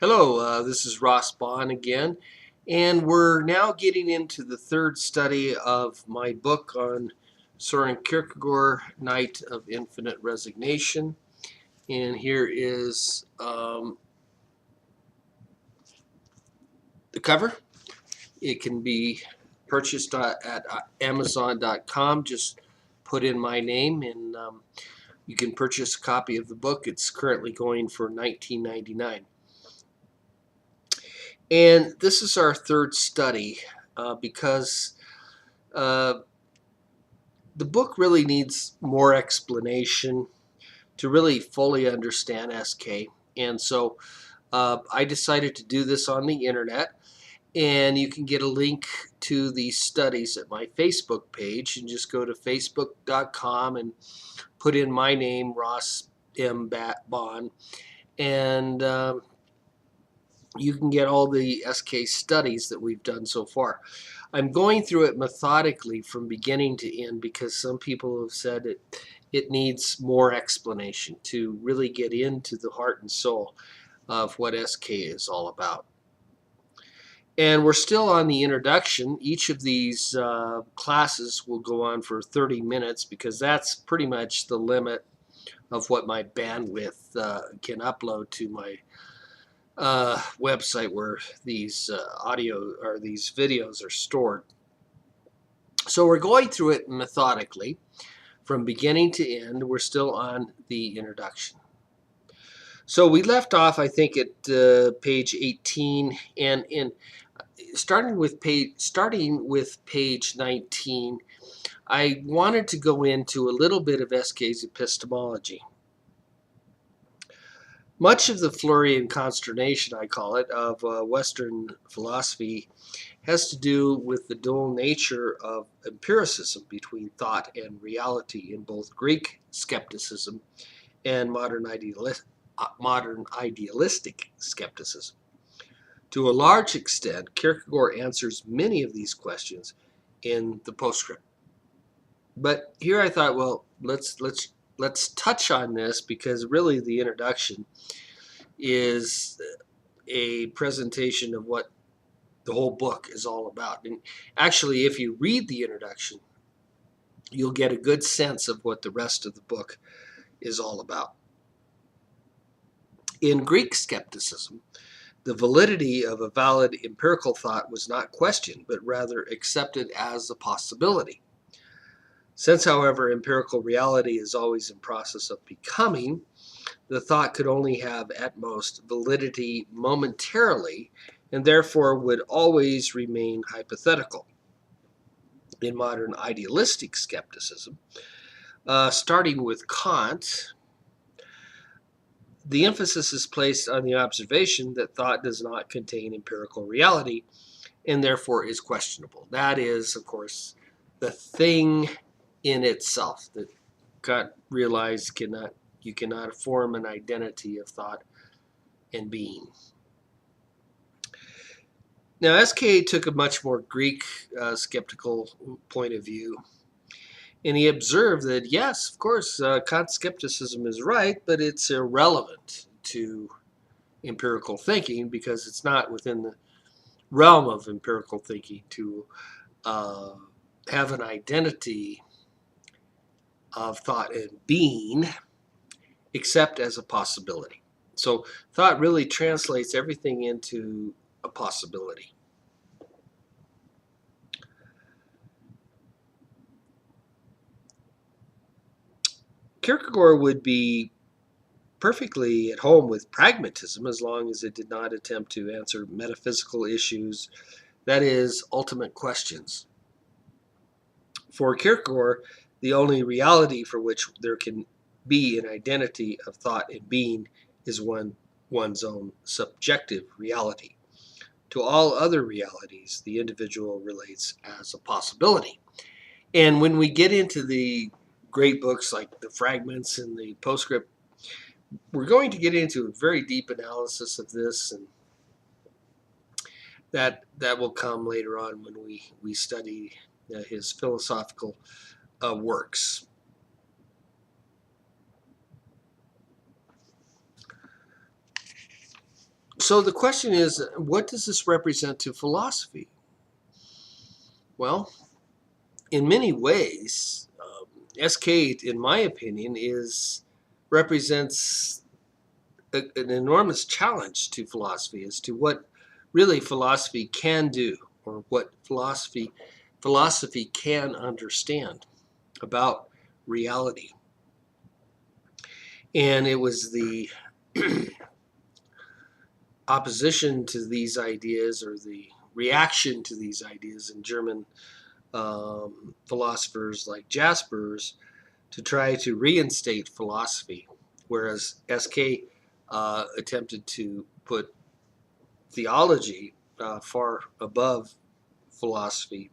Hello, this is Ross Bond again, and we're now getting into the third study of my book on Soren Kierkegaard, Night of Infinite Resignation. And here is the cover. It can be purchased at Amazon.com. Just put in my name, and you can purchase a copy of the book. It's currently going for $19.99. And this is our third study because the book really needs more explanation to really fully understand SK. And so I decided to do this on the internet. And you can get a link to these studies at my Facebook page. And just go to facebook.com and put in my name, Ross M. Bond. And you can get all the SK studies that we've done so far. I'm going through it methodically from beginning to end because some people have said it needs more explanation to really get into the heart and soul of what SK is all about. And we're still on the introduction. Each of these classes will go on for 30 minutes because that's pretty much the limit of what my bandwidth can upload to my website where these audio or these videos are stored. So we're going through it methodically from beginning to end. We're still on the introduction. So we left off, I think, at page 18, and starting with page 19, I wanted to go into a little bit of SK's epistemology. Much of the flurry and consternation, I call it, of Western philosophy has to do with the dual nature of empiricism between thought and reality in both Greek skepticism and modern idealistic skepticism. To a large extent, Kierkegaard answers many of these questions in the postscript. But here I thought, well, let's touch on this because really the introduction is a presentation of what the whole book is all about. And actually, if you read the introduction, you'll get a good sense of what the rest of the book is all about. In Greek skepticism, the validity of a valid empirical thought was not questioned, but rather accepted as a possibility. Since, however, empirical reality is always in process of becoming, the thought could only have at most validity momentarily and therefore would always remain hypothetical. In modern idealistic skepticism, starting with Kant, the emphasis is placed on the observation that thought does not contain empirical reality and therefore is questionable. That is, of course, the thing in itself that Kant realized you cannot form an identity of thought and being. Now, SK took a much more Greek skeptical point of view, and he observed that, yes, of course, Kant's skepticism is right, but it's irrelevant to empirical thinking because it's not within the realm of empirical thinking to have an identity of thought and being except as a possibility. So thought really translates everything into a possibility. Kierkegaard would be perfectly at home with pragmatism as long as it did not attempt to answer metaphysical issues, that is, ultimate questions. For Kierkegaard, the only reality for which there can be an identity of thought and being is one's own subjective reality. To all other realities, the individual relates as a possibility. And when we get into the great books like the Fragments and the Postscript, we're going to get into a very deep analysis of this, and that will come later on when we study his philosophical works. So the question is, what does this represent to philosophy? Well, in many ways, SK, in my opinion, represents an enormous challenge to philosophy as to what really philosophy can do, or what philosophy can understand about reality. And it was the opposition to these ideas, or the reaction to these ideas in German philosophers like Jaspers, to try to reinstate philosophy, whereas SK attempted to put theology far above philosophy.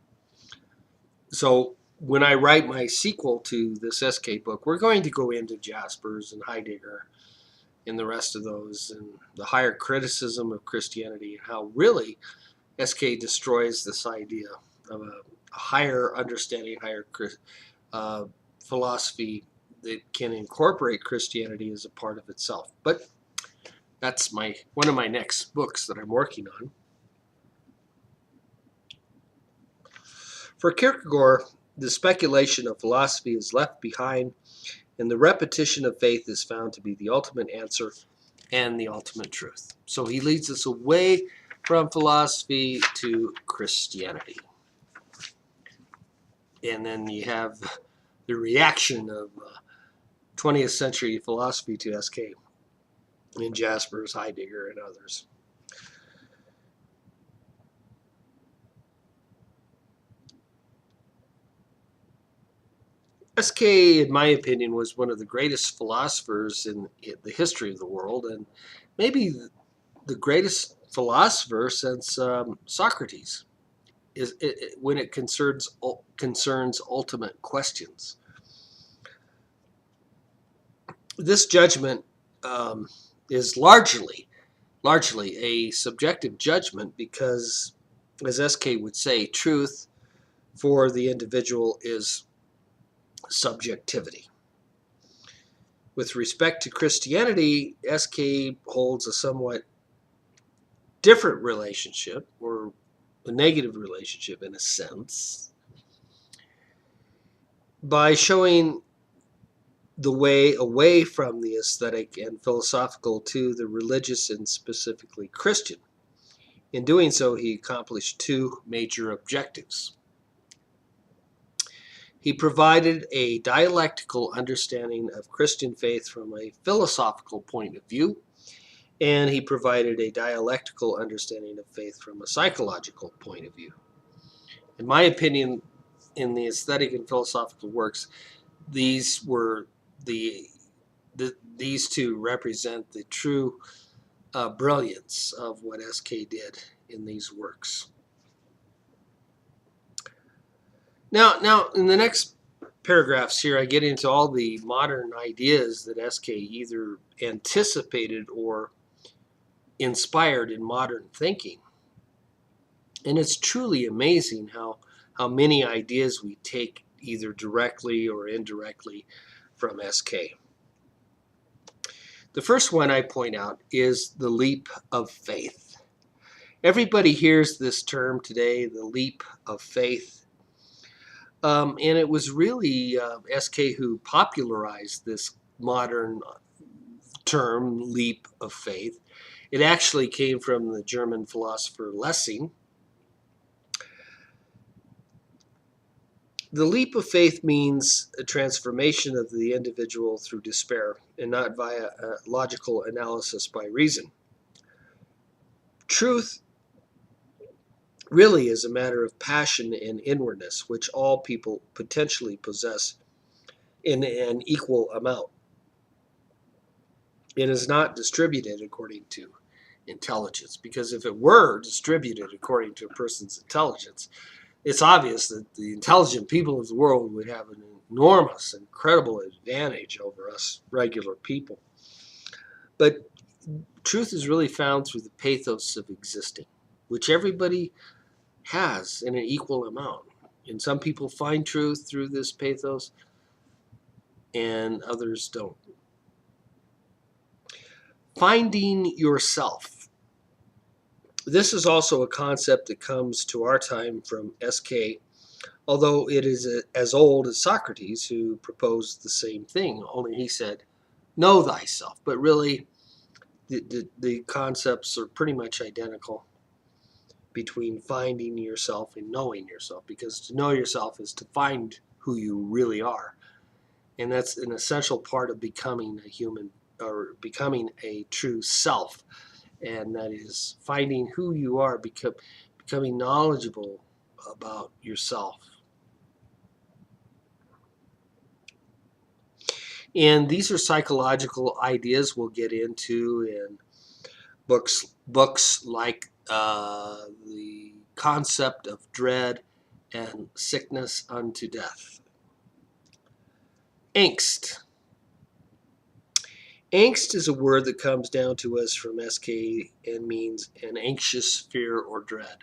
So when I write my sequel to this SK book, we're going to go into Jaspers and Heidegger and the rest of those, and the higher criticism of Christianity, and how really SK destroys this idea of a higher understanding, higher philosophy that can incorporate Christianity as a part of itself. But that's one of my next books that I'm working on. For Kierkegaard, the speculation of philosophy is left behind, and the repetition of faith is found to be the ultimate answer and the ultimate truth. So he leads us away from philosophy to Christianity. And then you have the reaction of 20th century philosophy to SK in Jaspers, Heidegger, and others. SK, in my opinion, was one of the greatest philosophers in the history of the world, and maybe the greatest philosopher since Socrates, when it concerns ultimate questions. This judgment is largely a subjective judgment, because, as SK would say, truth for the individual is subjectivity. With respect to Christianity, SK holds a somewhat different relationship, or a negative relationship in a sense, by showing the way away from the aesthetic and philosophical to the religious, and specifically Christian. In doing so, he accomplished two major objectives. He provided a dialectical understanding of Christian faith from a philosophical point of view, and he provided a dialectical understanding of faith from a psychological point of view. In my opinion, in the aesthetic and philosophical works, these two represent the true brilliance of what SK did in these works. Now, in the next paragraphs here, I get into all the modern ideas that SK either anticipated or inspired in modern thinking. And it's truly amazing how many ideas we take either directly or indirectly from SK. The first one I point out is the leap of faith. Everybody hears this term today, the leap of faith. And it was really SK who popularized this modern term, leap of faith. It actually came from the German philosopher Lessing. The leap of faith means a transformation of the individual through despair, and not via a logical analysis by reason. Truth really is a matter of passion and inwardness, which all people potentially possess in an equal amount. It is not distributed according to intelligence, because if it were distributed according to a person's intelligence, it's obvious that the intelligent people of the world would have an enormous, incredible advantage over us regular people. But truth is really found through the pathos of existing, which everybody has in an equal amount. And some people find truth through this pathos, and others don't. Finding yourself This is also a concept that comes to our time from S.K., although it is as old as Socrates, who proposed the same thing, only he said, know thyself. But really, the concepts are pretty much identical between finding yourself and knowing yourself, because to know yourself is to find who you really are. And that's an essential part of becoming a human, or becoming a true self. And that is finding who you are, becoming knowledgeable about yourself. And these are psychological ideas we'll get into in books like The Concept of Dread and Sickness Unto Death. Angst. Angst is a word that comes down to us from SK and means an anxious fear or dread.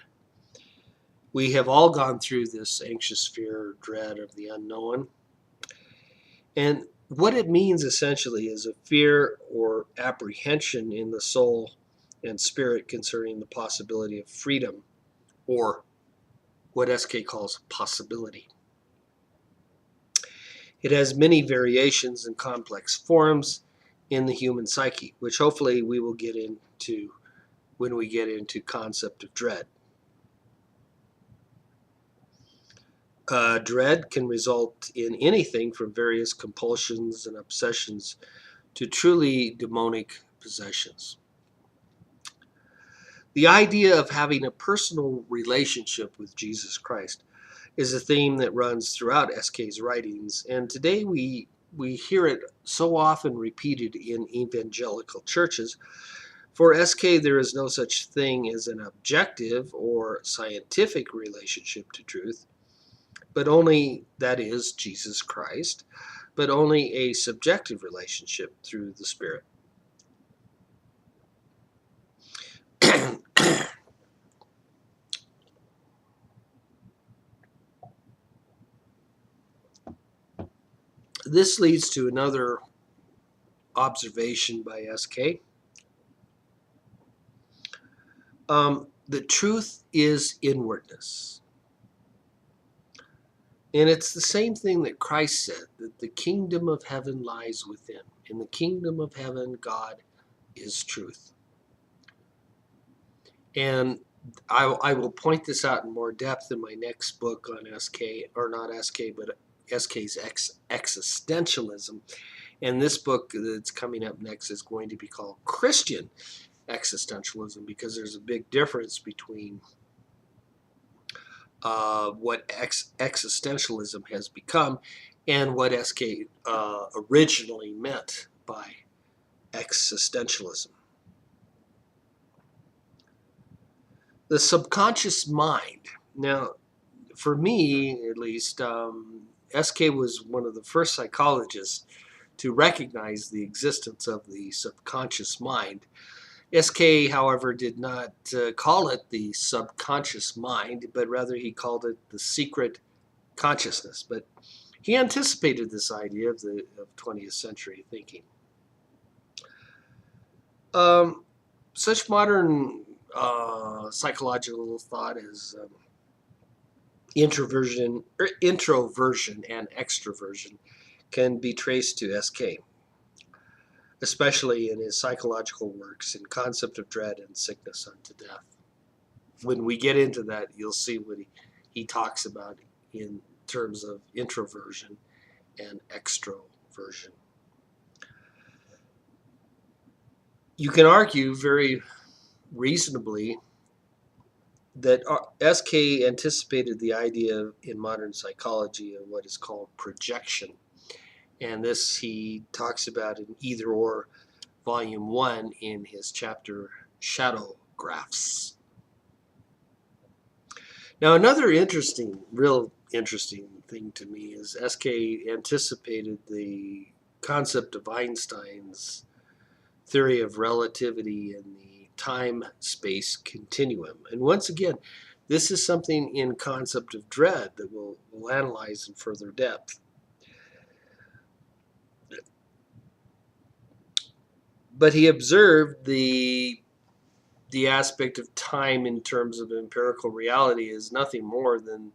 We have all gone through this anxious fear or dread of the unknown. And what it means essentially is a fear or apprehension in the soul and spirit concerning the possibility of freedom, or what SK calls possibility. It has many variations and complex forms in the human psyche, which hopefully we will get into when we get into concept of dread. Dread can result in anything from various compulsions and obsessions to truly demonic possessions. The idea of having a personal relationship with Jesus Christ is a theme that runs throughout SK's writings, and today we hear it so often repeated in evangelical churches. For SK, there is no such thing as an objective or scientific relationship to truth, but only, that is, Jesus Christ, but only a subjective relationship through the Spirit. This leads to another observation by SK. The truth is inwardness. And it's the same thing that Christ said, that the kingdom of heaven lies within. In the kingdom of heaven, God is truth. And I will point this out in more depth in my next book on SK, or not SK, but SK's existentialism. And this book that's coming up next is going to be called Christian Existentialism, because there's a big difference between what existentialism has become and what SK originally meant by existentialism. The subconscious mind. Now, for me, at least, SK was one of the first psychologists to recognize the existence of the subconscious mind. SK, however, did not call it the subconscious mind, but rather he called it the secret consciousness. But he anticipated this idea of 20th century thinking. Such modern psychological thought as introversion and extroversion can be traced to SK, especially in his psychological works in Concept of Dread and Sickness Unto Death. When we get into that, you'll see what he talks about in terms of introversion and extroversion. You can argue very reasonably that SK anticipated the idea in modern psychology of what is called projection. And this he talks about in Either Or, Volume 1, in his chapter Shadow Graphs. Now, another real interesting thing to me is SK anticipated the concept of Einstein's theory of relativity in the time-space continuum. And once again, this is something in Concept of Dread that we'll analyze in further depth. But he observed the the aspect of time in terms of empirical reality is nothing more than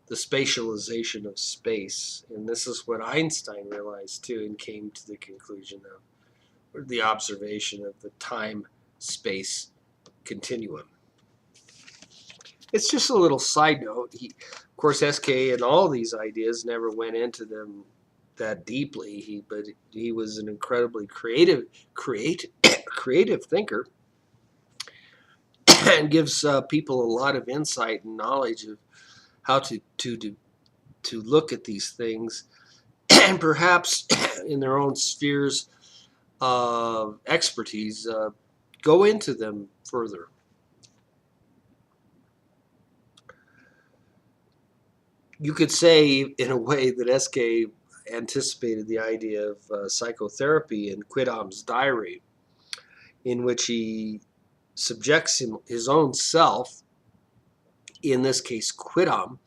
the spatialization of space. And this is what Einstein realized too, and came to the conclusion of the observation of the time-space continuum. It's just a little side note. Of course, SK and all these ideas never went into them that deeply. But he was an incredibly creative thinker, and gives people a lot of insight and knowledge of how to look at these things, and perhaps in their own spheres of expertise, go into them further. You could say, in a way, that SK anticipated the idea of psychotherapy in Quidam's diary, in which he subjects his own self, in this case Quidam,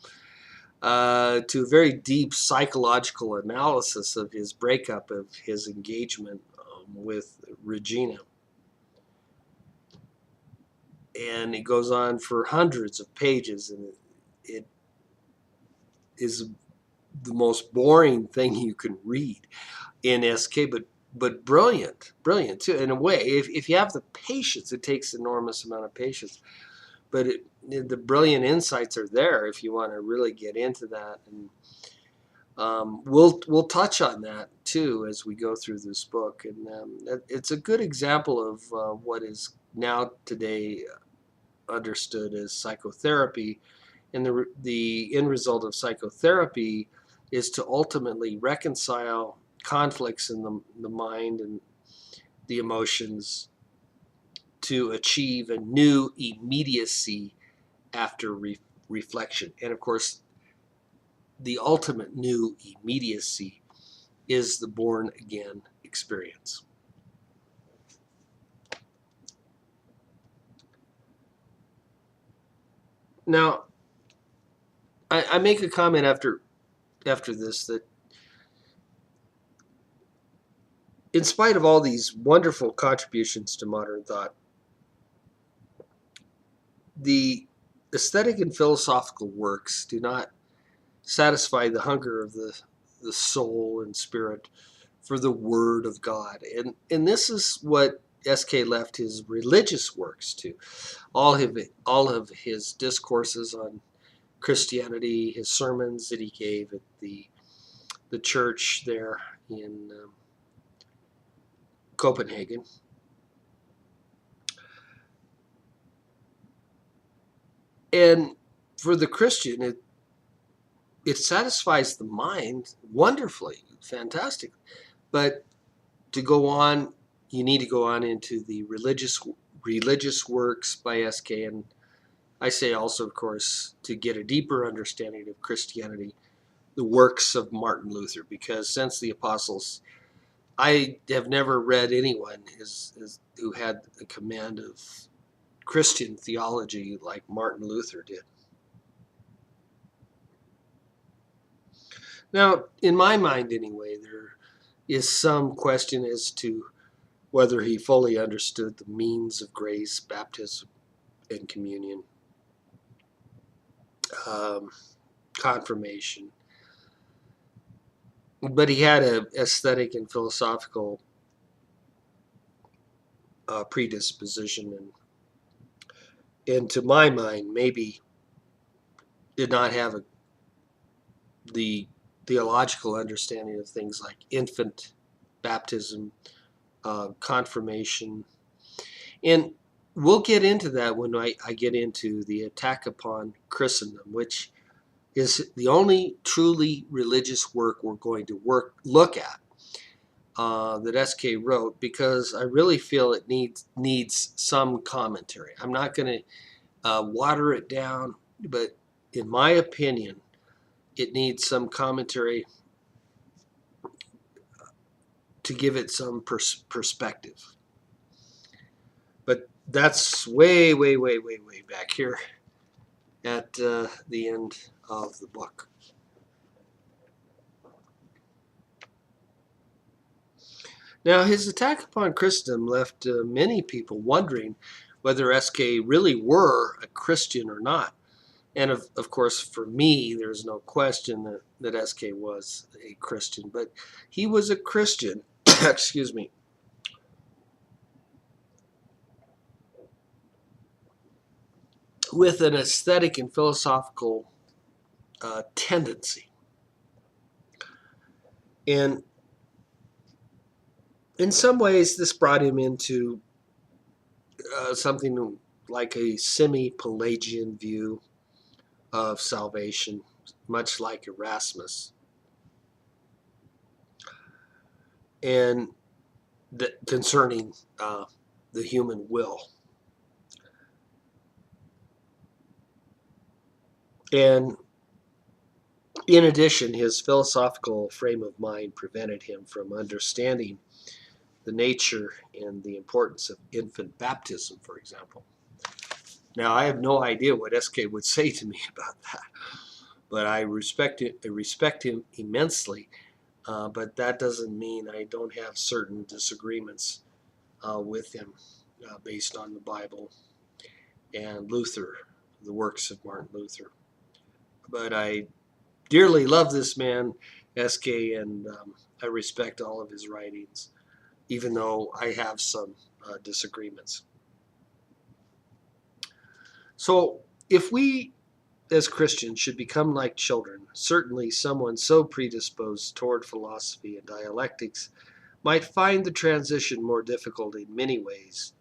to a very deep psychological analysis of his breakup, of his engagement with Regina. And it goes on for hundreds of pages, and it is the most boring thing you can read in SK, but brilliant too, in a way. If you have the patience, it takes an enormous amount of patience, but the brilliant insights are there if you want to really get into that. And we'll touch on that too as we go through this book. And it's a good example of what is now today understood as psychotherapy. And the end result of psychotherapy is to ultimately reconcile conflicts in the mind and the emotions, to achieve a new immediacy after reflection. And of course, the ultimate new immediacy is the born again experience. Now, I make a comment after this, that in spite of all these wonderful contributions to modern thought, the aesthetic and philosophical works do not satisfy the hunger of the soul and spirit for the Word of God. And this is what SK left his religious works to. All of his discourses on Christianity, his sermons that he gave at the church there in Copenhagen. And for the Christian, it satisfies the mind wonderfully, fantastically. But to go on, you need to go on into the religious works by SK, and I say also, of course, to get a deeper understanding of Christianity, the works of Martin Luther, because since the Apostles, I have never read anyone who had a command of Christian theology like Martin Luther did. Now, in my mind anyway, there is some question as to whether he fully understood the means of grace, baptism, and communion, confirmation. But he had an aesthetic and philosophical predisposition, and to my mind, maybe did not have the theological understanding of things like infant baptism, confirmation. And we'll get into that when I get into the attack upon Christendom, which is the only truly religious work we're going to look at that SK wrote, because I really feel it needs some commentary. I'm not going to water it down, but in my opinion, it needs some commentary to give it some perspective. But that's way back here at the end of the book. Now, his attack upon Christendom left many people wondering whether SK really were a Christian or not. And of course, for me, there's no question that SK was a Christian, but he was a Christian, excuse me, with an aesthetic and philosophical tendency. And in some ways, this brought him into something like a semi-Pelagian view of salvation, much like Erasmus. And concerning the human will. And in addition, his philosophical frame of mind prevented him from understanding the nature and the importance of infant baptism, for example. Now, I have no idea what SK would say to me about that, but I respect him immensely. But that doesn't mean I don't have certain disagreements with him based on the Bible and Luther, the works of Martin Luther. But I dearly love this man, SK, and I respect all of his writings, even though I have some disagreements. So if we as Christians should become like children, certainly someone so predisposed toward philosophy and dialectics might find the transition more difficult in many ways,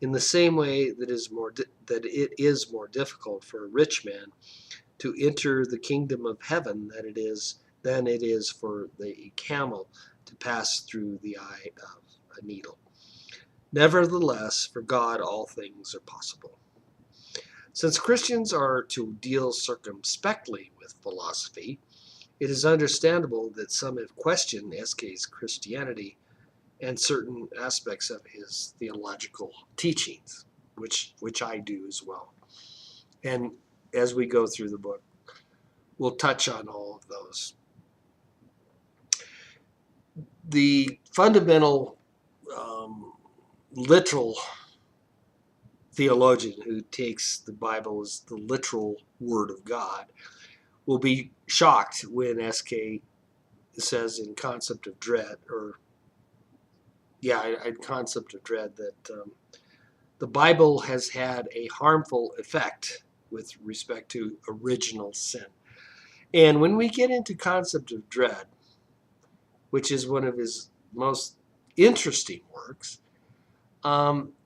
in the same way that it is more difficult for a rich man to enter the kingdom of heaven than it is for the camel to pass through the eye of a needle. Nevertheless, for God all things are possible. Since Christians are to deal circumspectly with philosophy, it is understandable that some have questioned SK's Christianity and certain aspects of his theological teachings, which I do as well. And as we go through the book, we'll touch on all of those. The fundamental literal theologian who takes the Bible as the literal word of God will be shocked when SK says in Concept of Dread, Concept of Dread, that the Bible has had a harmful effect with respect to original sin. And when we get into Concept of Dread, which is one of his most interesting works,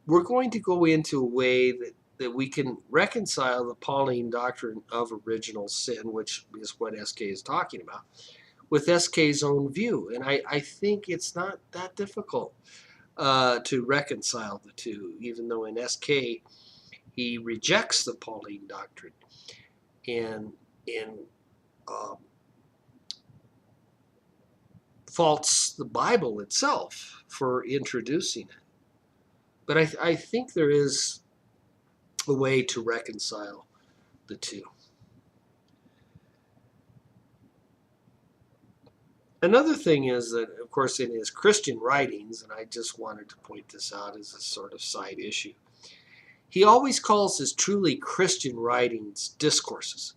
we're going to go into a way that we can reconcile the Pauline doctrine of original sin, which is what SK is talking about, with SK's own view. And I think it's not that difficult to reconcile the two, even though in SK he rejects the Pauline doctrine and faults the Bible itself for introducing it. But I think there is a way to reconcile the two. Another thing is that, of course, in his Christian writings, and I just wanted to point this out as a sort of side issue, he always calls his truly Christian writings discourses,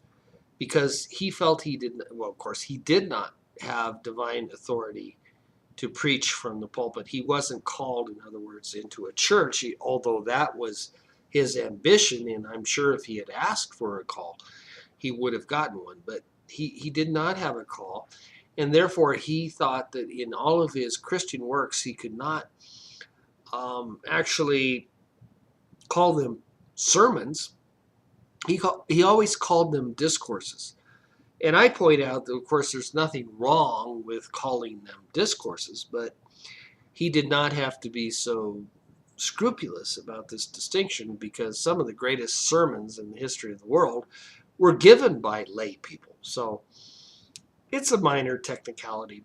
because he felt he did not have divine authority to preach from the pulpit. He wasn't called, in other words, into a church, although that was his ambition, and I'm sure if he had asked for a call, he would have gotten one. But he did not have a call, and therefore he thought that in all of his Christian works he could not actually call them sermons. He always called them discourses. And I point out that, of course, there's nothing wrong with calling them discourses, but he did not have to be so scrupulous about this distinction, because some of the greatest sermons in the history of the world were given by lay people. So it's a minor technicality,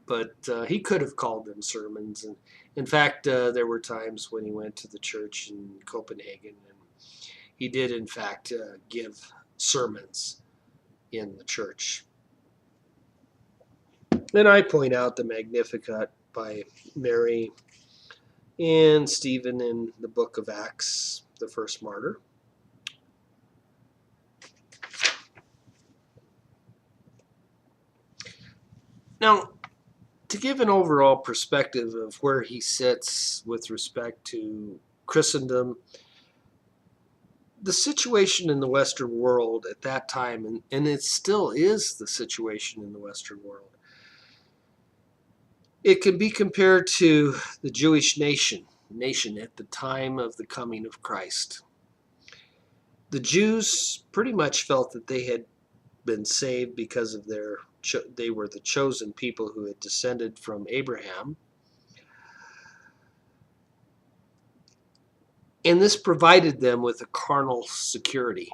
but he could have called them sermons. And in fact, there were times when he went to the church in Copenhagen, and he did, in fact, give sermons in the church. Then I point out the Magnificat by Mary, and Stephen in the book of Acts, the first martyr. Now, to give an overall perspective of where he sits with respect to Christendom, the situation in the Western world at that time, and it still is the situation in the Western world, it can be compared to the Jewish nation at the time of the coming of Christ. The Jews pretty much felt that they had been saved because of they were the chosen people who had descended from Abraham. And this provided them with a carnal security.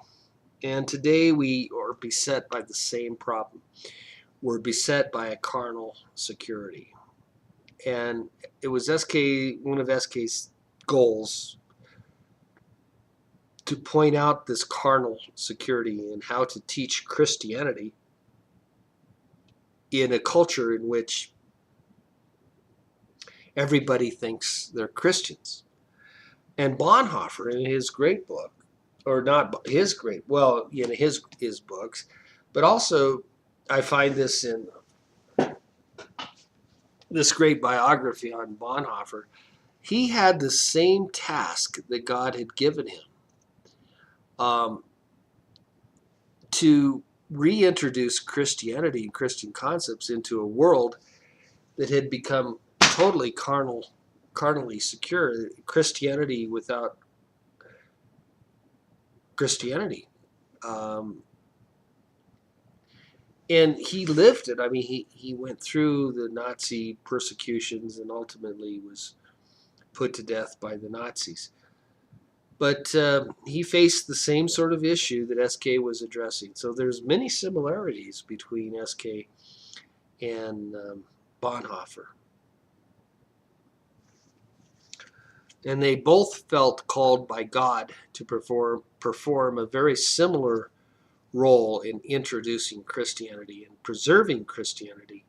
And today we are beset by the same problem. We're beset by a carnal security. And it was one of SK's goals to point out this carnal security and how to teach Christianity in a culture in which everybody thinks they're Christians. And Bonhoeffer, in his great book, or not his great, well, in his books, but also I find this in this great biography on Bonhoeffer, he had the same task that God had given him, to reintroduce Christianity and Christian concepts into a world that had become totally carnally secure. Christianity without Christianity. And he lived it. I mean, he went through the Nazi persecutions and ultimately was put to death by the Nazis. But he faced the same sort of issue that SK was addressing. So there's many similarities between SK and Bonhoeffer. And they both felt called by God to perform a very similar role in introducing Christianity and preserving Christianity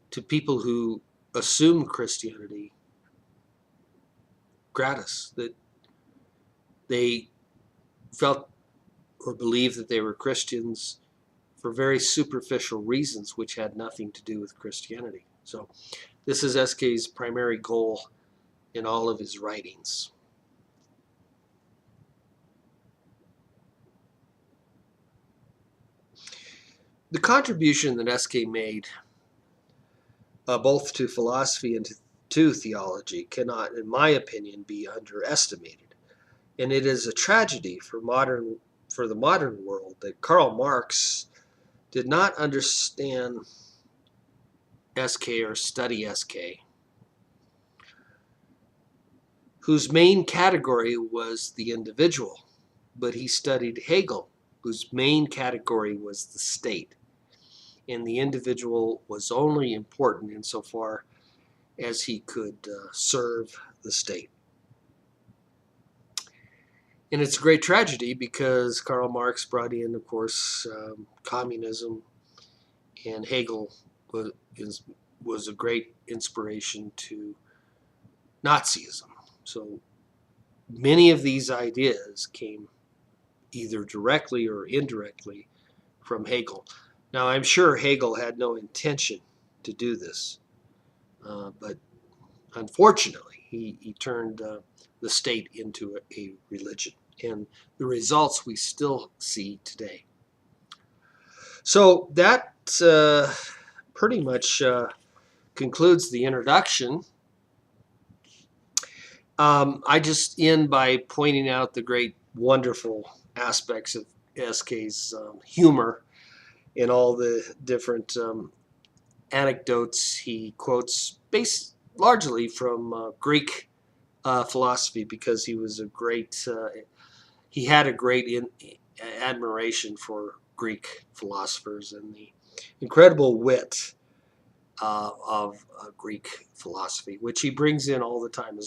to people who assume Christianity gratis, that they felt or believed that they were Christians for very superficial reasons which had nothing to do with Christianity. So this is SK's primary goal in all of his writings. The contribution that SK made both to philosophy and to theology cannot, in my opinion, be underestimated. And it is a tragedy for the modern world that Karl Marx did not understand SK or study SK, whose main category was the individual, but he studied Hegel, whose main category was the state. And the individual was only important insofar as he could serve the state. And it's a great tragedy because Karl Marx brought in, of course, communism, and Hegel was a great inspiration to Nazism. So many of these ideas came either directly or indirectly from Hegel. Now, I'm sure Hegel had no intention to do this, but unfortunately, he turned the state into a religion, and the results we still see today. So that pretty much concludes the introduction. I just end by pointing out the great, wonderful aspects of SK's humor in all the different anecdotes he quotes, based largely from Greek philosophy, because he was he had a great admiration for Greek philosophers and the incredible wit of Greek philosophy, which he brings in all the time,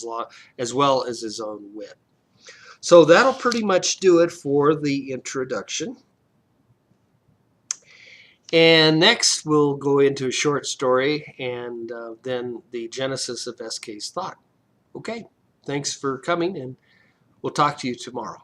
as well as his own wit. So that'll pretty much do it for the introduction. And next we'll go into a short story and then the genesis of SK's thought. Okay, thanks for coming, and we'll talk to you tomorrow.